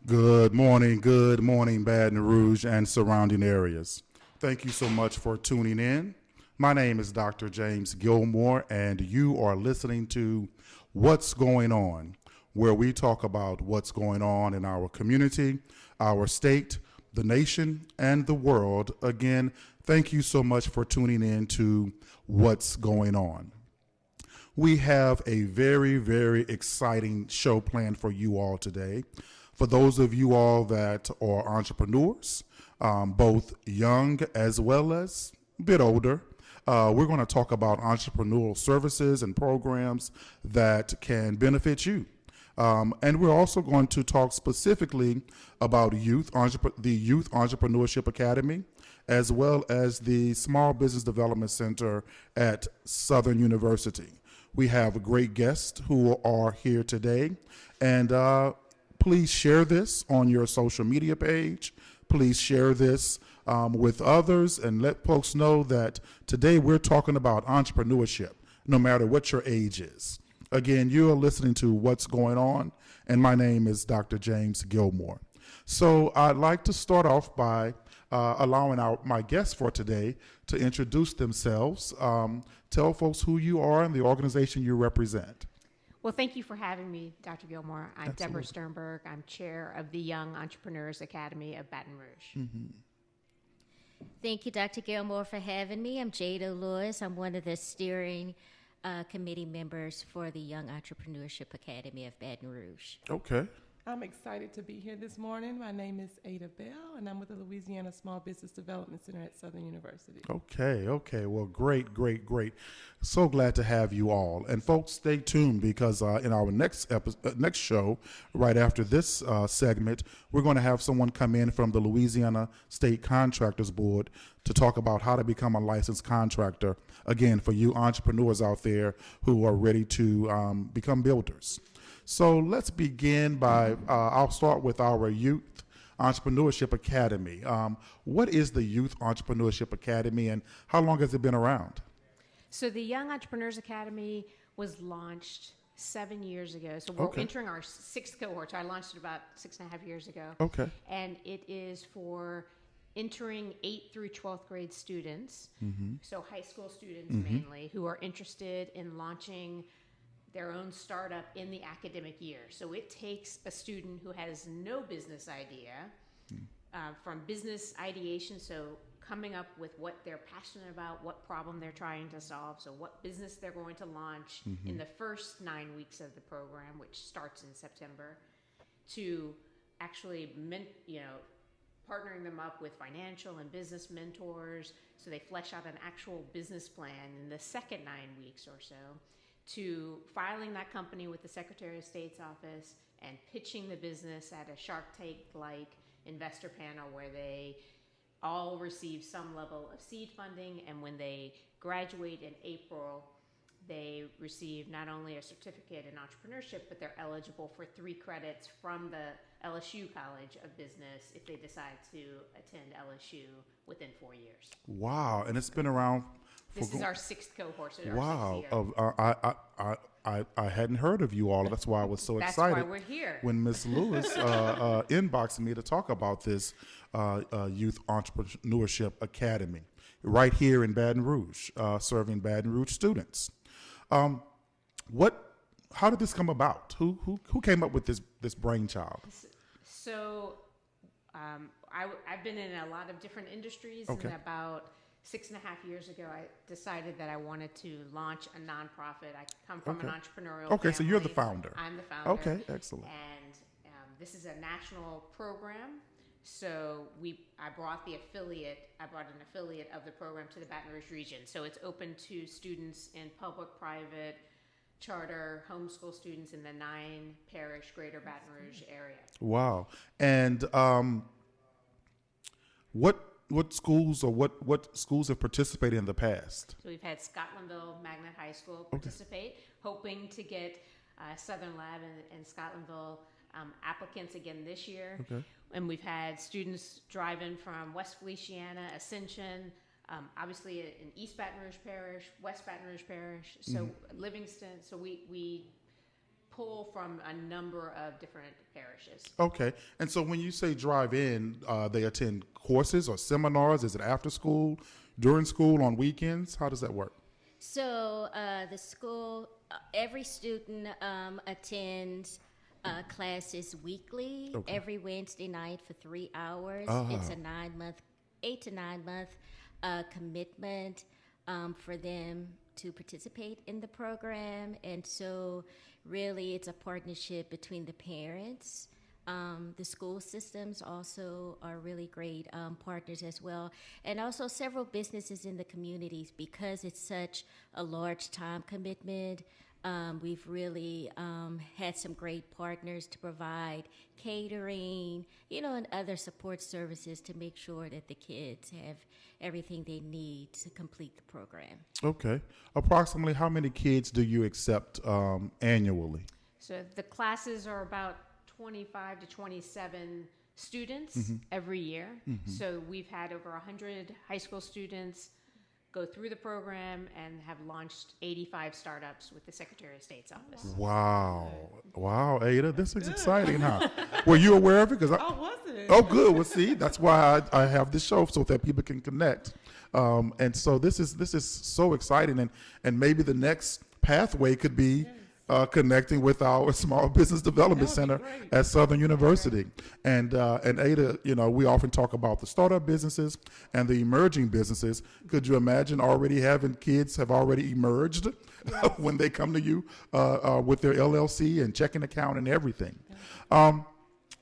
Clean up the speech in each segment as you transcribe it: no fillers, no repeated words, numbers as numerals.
Good morning, Baton Rouge and surrounding areas. Thank you so much for tuning in. My name is Dr. James Gilmore, and you are listening to What's Going On, where we talk about what's going on in our community, our state, the nation, and the world. Again, thank you so much for tuning in to What's Going On. We have a very, very exciting show planned for you all today. For those of you all that are entrepreneurs, both young as well as a bit older, we're going to talk about entrepreneurial services and programs that can benefit you. And we're also going to talk specifically about the Youth Entrepreneurship Academy, as well as the Small Business Development Center at Southern University. We have great guests who are here today, and please share this on your social media page. Please share this with others and let folks know that today we're talking about entrepreneurship, no matter what your age is. Again, you are listening to What's Going On, and my name is Dr. James Gilmore. So I'd like to start off by allowing my guests for today to introduce themselves. Tell folks who you are and the organization you represent. Well, thank you for having me, Dr. Gilmore. I'm Absolutely. Deborah Sternberg. I'm chair of the Young Entrepreneurs Academy of Baton Rouge. Thank you, Dr. Gilmore, for having me. I'm Jada Lewis. I'm one of the steering committee members for the Young Entrepreneurship Academy of Baton Rouge. Okay. I'm excited to be here this morning. My name is Ada Bell, and I'm with the Louisiana Small Business Development Center at Southern University. Okay. Well, great. So glad to have you all. And folks, stay tuned because in our next show, right after this segment, we're going to have someone come in from the Louisiana State Contractors Board to talk about how to become a licensed contractor, again, for you entrepreneurs out there who are ready to become builders. So let's begin by, I'll start with our Youth Entrepreneurship Academy. What is the Youth Entrepreneurship Academy and how long has it been around? So the Young Entrepreneurs Academy was launched 7 years ago. So we're entering our sixth cohort. So I launched it about 6.5 years ago. Okay. And it is for entering 8th through 12th grade students, so high school students mainly, who are interested in launching their own startup in the academic year. So it takes a student who has no business idea, from business ideation, so coming up with what they're passionate about, what problem they're trying to solve, so what business they're going to launch in the first 9 weeks of the program, which starts in September, to actually partnering them up with financial and business mentors so they flesh out an actual business plan in the second 9 weeks or so, to filing that company with the Secretary of State's office and pitching the business at a Shark Tank-like investor panel where they all receive some level of seed funding, and when they graduate in April, they receive not only a certificate in entrepreneurship, but they're eligible for 3 credits from the LSU College of Business if they decide to attend LSU within 4 years. Wow, and it's been around. This is our 6th cohort. So Wow, our 6th year. I hadn't heard of you all. That's why I was so excited. That's why we're here. When Ms. Lewis inboxed me to talk about this Youth Entrepreneurship Academy right here in Baton Rouge, serving Baton Rouge students. How did this come about? Who came up with this brainchild? So I've been in a lot of different industries, Okay. and about 6.5 years ago, I decided that I wanted to launch a nonprofit. I come from an entrepreneurial Okay, so you're the family. founder. I'm the founder. Okay, excellent. And this is a national program. So I brought an affiliate of the program to the Baton Rouge region. So it's open to students in public, private, charter, homeschool students in the 9-parish Greater Baton Rouge area. Wow. And what schools or what schools have participated in the past? So we've had Scotlandville Magnet High School participate, hoping to get Southern Lab and Scotlandville applicants again this year. Okay. And we've had students driving from West Feliciana, Ascension, obviously in East Baton Rouge Parish, West Baton Rouge Parish, so Livingston. So we pull from a number of different parishes. Okay. And so when you say drive in, they attend courses or seminars? Is it after school, during school, on weekends? How does that work? So the school, every student attends classes weekly, Okay. every Wednesday night for 3 hours. Ah. It's a 8 to 9 month commitment for them to participate in the program. And so really it's a partnership between the parents. The school systems also are really great partners as well. And also several businesses in the communities, because it's such a large time commitment. We've really had some great partners to provide catering, and other support services to make sure that the kids have everything they need to complete the program. Okay. Approximately how many kids do you accept annually? So the classes are about 25 to 27 students every year. So we've had over 100 high school students go through the program and have launched 85 startups with the Secretary of State's office. Wow. Wow, Ada, this is exciting, huh? Were you aware of it? I wasn't. Oh, good. Well, see, that's why I have this show, so that people can connect. And so this is so exciting, and maybe the next pathway could be connecting with our Small Business Development Center at Southern University. And Ada, we often talk about the startup businesses and the emerging businesses. Could you imagine already having kids have already emerged when they come to you with their LLC and checking account and everything?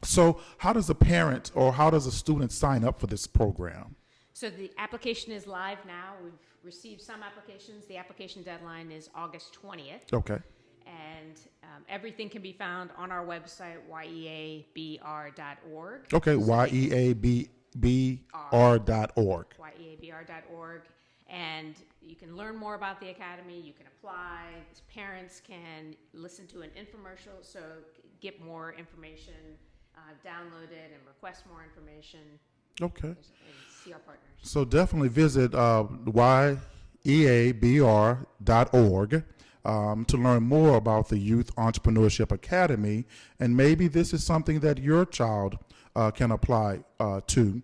So how does a parent or how does a student sign up for this program? So the application is live now. We've received some applications. The application deadline is August 20th. Okay. And everything can be found on our website, yeabr.org. Okay, yeabr.org. yeabr.org. And you can learn more about the Academy. You can apply. Parents can listen to an infomercial, so get more information, download it, and request more information. Okay. And see our partners. So definitely visit yeabr.org. To learn more about the Youth Entrepreneurship Academy, and maybe this is something that your child can apply to,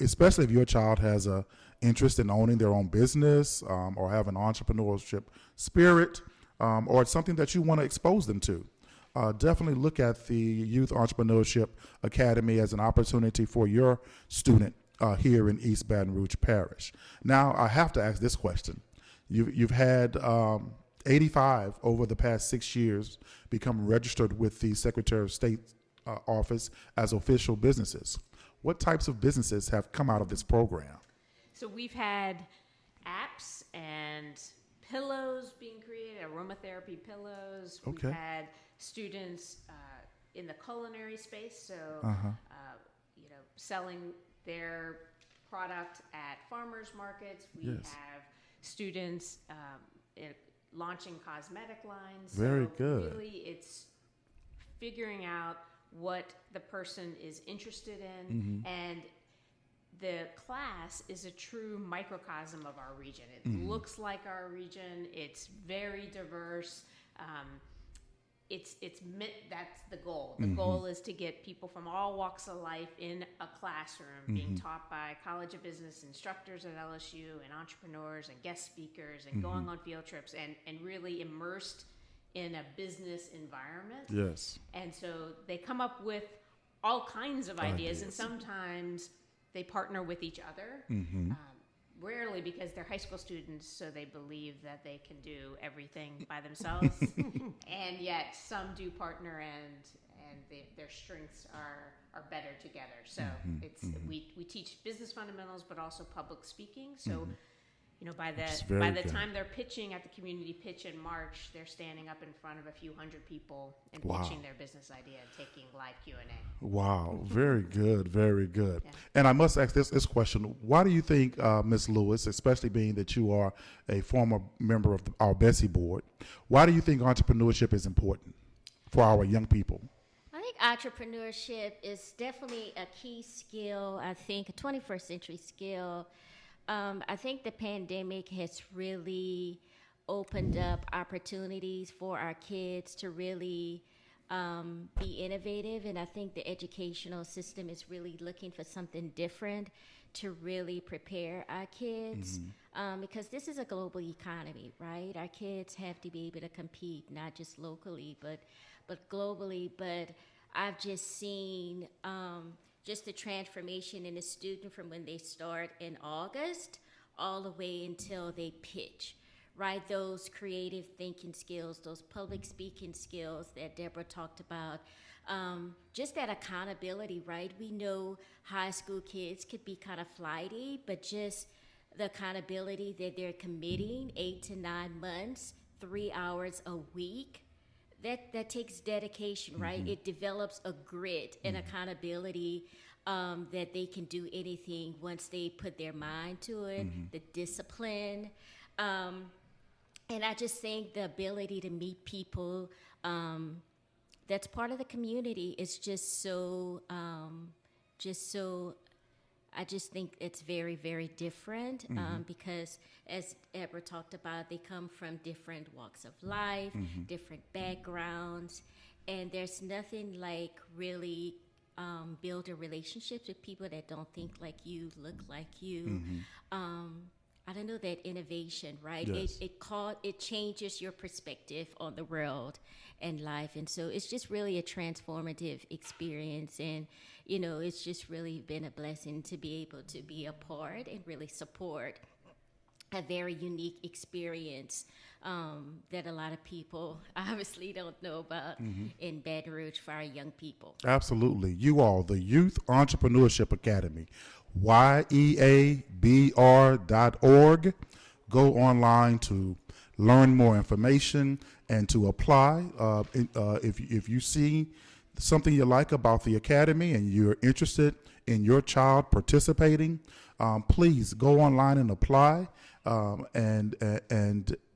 especially if your child has a interest in owning their own business or have an entrepreneurship spirit, or it's something that you want to expose them to. Definitely look at the Youth Entrepreneurship Academy as an opportunity for your student here in East Baton Rouge Parish. Now, I have to ask this question. You've had 85 over the past 6 years become registered with the Secretary of State's office as official businesses. What types of businesses have come out of this program? So we've had apps and pillows being created, aromatherapy pillows. Okay. We've had students in the culinary space, so selling their product at farmers markets. We have students launching cosmetic lines. Very good. Really, it's figuring out what the person is interested in, and the class is a true microcosm of our region. It looks like our region. It's very diverse. That's the goal. The goal is to get people from all walks of life in a classroom being taught by College of Business instructors at LSU and entrepreneurs and guest speakers and going on field trips and really immersed in a business environment. Yes. And so they come up with all kinds of ideas. And sometimes they partner with each other. Rarely because they're high school students, so they believe that they can do everything by themselves. And yet some do partner, and their strengths are better together. So we teach business fundamentals, but also public speaking. So by the time they're pitching at the community pitch in March, they're standing up in front of a few hundred people and pitching their business idea and taking live Q&A. Wow, very good, very good. Yeah. And I must ask this question. Why do you think, Ms. Lewis, especially being that you are a former member of our Bessie board, why do you think entrepreneurship is important for our young people? I think entrepreneurship is definitely a key skill, I think a 21st century skill. I think the pandemic has really opened up opportunities for our kids to really be innovative. And I think the educational system is really looking for something different to really prepare our kids. Because this is a global economy, right? Our kids have to be able to compete, not just locally, but globally. But I've just seen just the transformation in a student from when they start in August all the way until they pitch, right? Those creative thinking skills, those public speaking skills that Deborah talked about, just that accountability, right? We know high school kids could be kind of flighty, but just the accountability that they're committing 8 to 9 months, 3 hours a week, that takes dedication, right? It develops a grit and accountability that they can do anything once they put their mind to it, the discipline. And I just think the ability to meet people that's part of the community is just so, I just think it's very, very different because, as Deborah talked about, they come from different walks of life, different backgrounds, and there's nothing like really building relationships with people that don't think like you, look like you. I don't know, that innovation, right? Yes. It changes your perspective on the world and life, and so it's just really a transformative experience. And it's just really been a blessing to be able to be a part and really support a very unique experience that a lot of people obviously don't know about in Baton Rouge for our young people. Absolutely. You all, the Youth Entrepreneurship Academy, YEABR.org. Go online to learn more information and to apply. If you see something you like about the academy and you're interested in your child participating, please go online and apply. And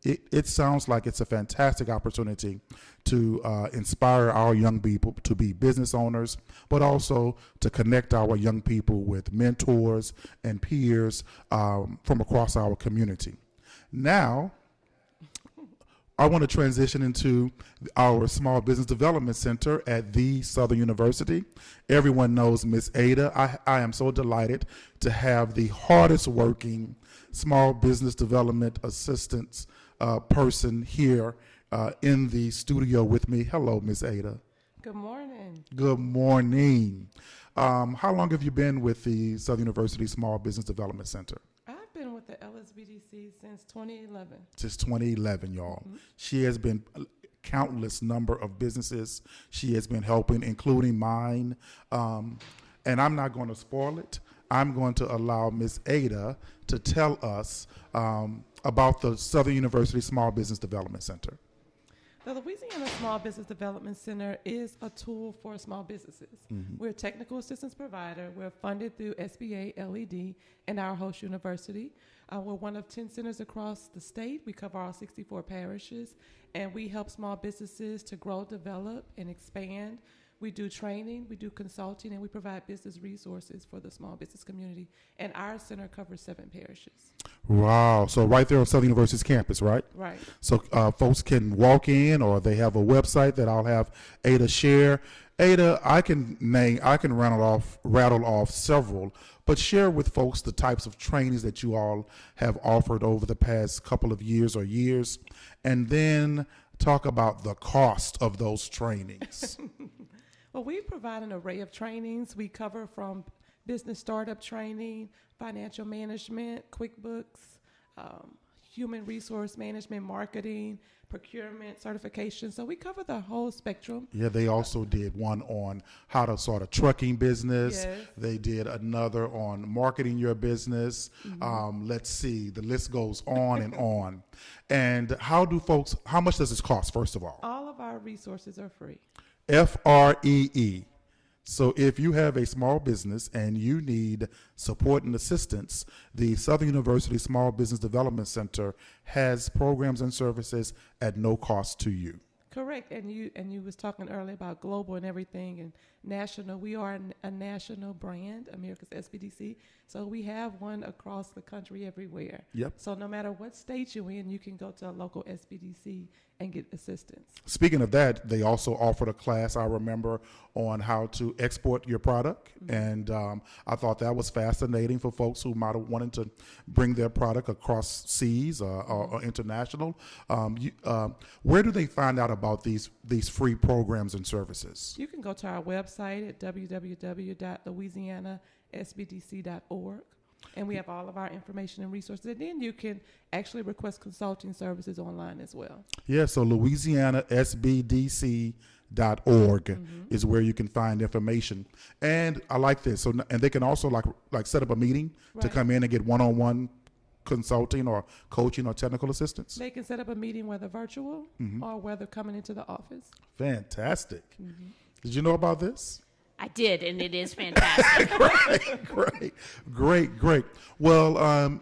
it sounds like it's a fantastic opportunity to inspire our young people to be business owners, but also to connect our young people with mentors and peers from across our community. Now, I want to transition into our Small Business Development Center at the Southern University. Everyone knows Miss Ada. I am so delighted to have the hardest working small business development assistance person here in the studio with me. Hello, Miss Ada. Good morning. Good morning. How long have you been with the Southern University Small Business Development Center? I've been with the LSBDC since 2011. Since 2011, y'all. She has been countless number of businesses she has been helping, including mine. And I'm not going to spoil it. I'm going to allow Miss Ada to tell us about the Southern University Small Business Development Center. The Louisiana Small Business Development Center is a tool for small businesses. We're a technical assistance provider. We're funded through SBA, LED, and our host university. We're one of 10 centers across the state. We cover all 64 parishes, and we help small businesses to grow, develop, and expand. We do training, we do consulting, and we provide business resources for the small business community. And our center covers 7 parishes. Wow. So right there on Southern University's campus, right? Right. So folks can walk in, or they have a website that I'll have Ada share. Ada, I can rattle off several, but share with folks the types of trainings that you all have offered over the past couple of years, and then talk about the cost of those trainings. Well, we provide an array of trainings. We cover from business startup training, financial management, QuickBooks, human resource management, marketing, procurement, certification. So we cover the whole spectrum. Yeah, they also did one on how to start a trucking business. Yes. They did another on marketing your business. Let's see, the list goes on and on. And how much does this cost, first of all? All of our resources are free. FREE. So if you have a small business and you need support and assistance, the Southern University Small Business Development Center has programs and services at no cost to you. Correct, and you was talking earlier about global and everything and national. We are a national brand, America's SBDC. So we have one across the country everywhere. Yep. So no matter what state you're in, you can go to a local SBDC and get assistance. Speaking of that, they also offered a class, I remember, on how to export your product. And I thought that was fascinating for folks who might have wanted to bring their product across seas or international. Where do they find out about these free programs and services? You can go to our website at www.louisianasbdc.org. And we have all of our information and resources. And then you can actually request consulting services online as well. Yeah, so louisianasbdc.org is where you can find information. And I like this. And they can also like set up a meeting to come in and get one-on-one consulting or coaching or technical assistance. They can set up a meeting, whether virtual or whether coming into the office. Fantastic. Did you know about this? I did, and it is fantastic. Great. Well,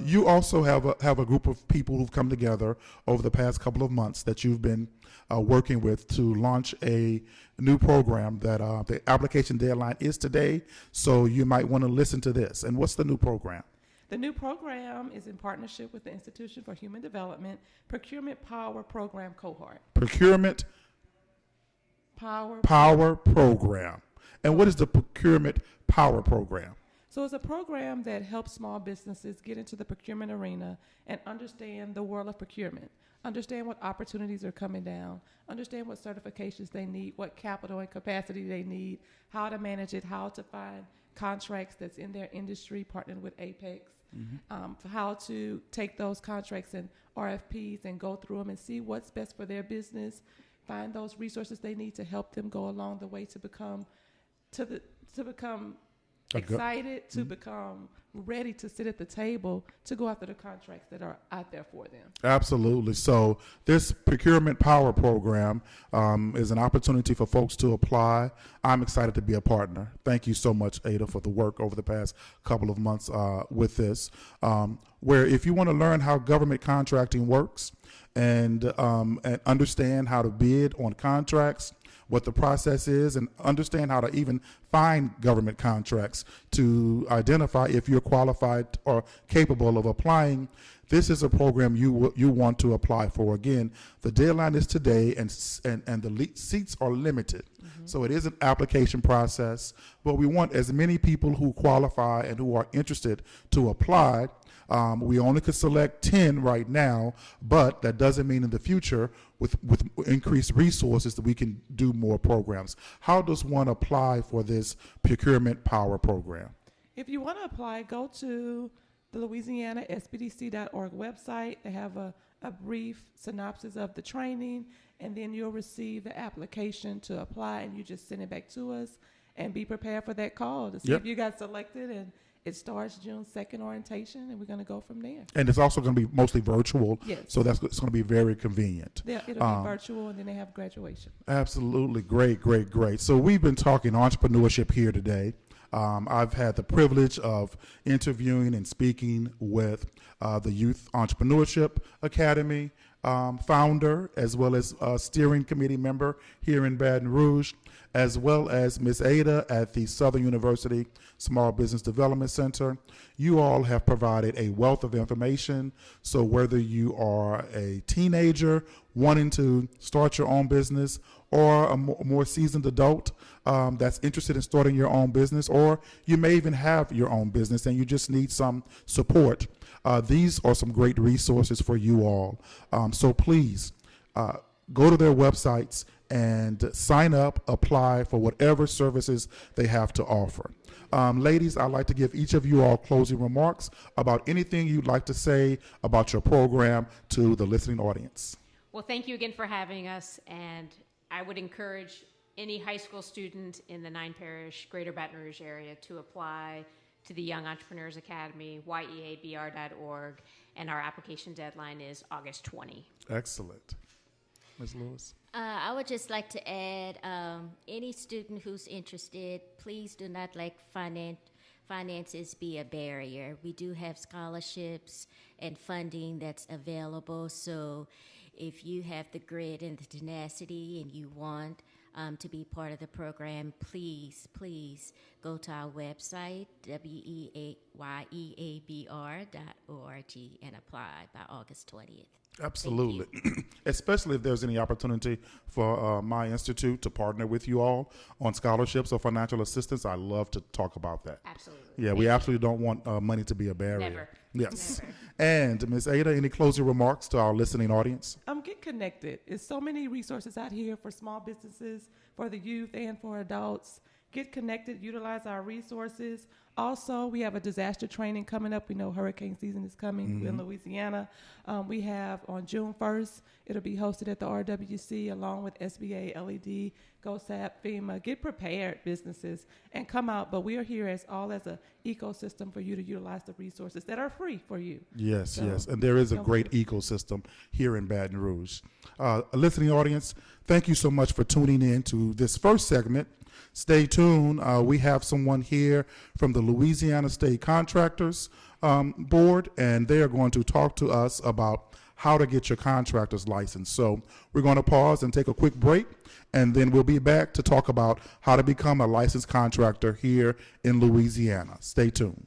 you also have a group of people who've come together over the past couple of months that you've been working with to launch a new program that the application deadline is today. So you might want to listen to this. And what's the new program? The new program is in partnership with the Institution for Human Development Procurement Power Program Cohort. Procurement Power Program. And what is the Procurement Power Program? So it's a program that helps small businesses get into the procurement arena and understand the world of procurement, understand what opportunities are coming down, understand what certifications they need, what capital and capacity they need, how to manage it, how to find contracts that's in their industry, partnering with Apex, how to take those contracts and RFPs and go through them and see what's best for their business, find those resources they need to help them go along the way to become excited, to become ready to sit at the table to go after the contracts that are out there for them. Absolutely. So this Procurement Power Program is an opportunity for folks to apply. I'm excited to be a partner. Thank you so much, Ada, for the work over the past couple of months with this, where if you want to learn how government contracting works and understand how to bid on contracts, what the process is, and understand how to even find government contracts to identify if you're qualified or capable of applying, this is a program you want to apply for. Again, the deadline is today, and the seats are limited. So it is an application process, but we want as many people who qualify and who are interested to apply. We only could select 10 right now, but that doesn't mean in the future with increased resources that we can do more programs. How does one apply for this Procurement Power Program? If you want to apply, go to the louisianasbdc.org website. They have a brief synopsis of the training, and then you'll receive the application to apply, and you just send it back to us and be prepared for that call to see if you got selected. And it starts June 2nd orientation, and we're going to go from there. And it's also going to be mostly virtual. Yes. So it's going to be very convenient. Yeah, it'll be virtual, and then they have graduation. Absolutely. Great. So we've been talking entrepreneurship here today. I've had the privilege of interviewing and speaking with the Youth Entrepreneurship Academy founder, as well as a steering committee member here in Baton Rouge, as well as Ms. Ada at the Southern University Small Business Development Center. You all have provided a wealth of information. So whether you are a teenager wanting to start your own business, or a more seasoned adult that's interested in starting your own business, or you may even have your own business and you just need some support, these are some great resources for you all. So please go to their websites and sign up, apply for whatever services they have to offer. Ladies, I'd like to give each of you all closing remarks about anything you'd like to say about your program to the listening audience. Well, thank you again for having us, and I would encourage any high school student in the 9-parish Greater Baton Rouge area to apply to the Young Entrepreneurs Academy, yeabr.org, and our application deadline is August 20. Excellent. Ms. Lewis? I would just like to add, any student who's interested, please do not let finances be a barrier. We do have scholarships and funding that's available, so if you have the grit and the tenacity and you want to be part of the program, please go to our website, weyeabr.org, and apply by August 20th. Absolutely. Especially if there's any opportunity for my institute to partner with you all on scholarships or financial assistance. I love to talk about that. Absolutely. Yeah, we absolutely don't want money to be a barrier. Never. Yes. Never. And Ms. Ada, any closing remarks to our listening audience? Get connected. There's so many resources out here for small businesses, for the youth, and for adults. Get connected, utilize our resources. Also, we have a disaster training coming up. We know hurricane season is coming in Louisiana. We have on June 1st, it'll be hosted at the RWC along with SBA, LED, GOSAP, FEMA. Get prepared, businesses, and come out. But we are here as an ecosystem for you to utilize the resources that are free for you. Yes, yes. And there is a great ecosystem here in Baton Rouge. A listening audience, thank you so much for tuning in to this first segment. Stay tuned. We have someone here from the Louisiana State Contractors Board, and they are going to talk to us about how to get your contractor's license. So we're going to pause and take a quick break, and then we'll be back to talk about how to become a licensed contractor here in Louisiana. Stay tuned.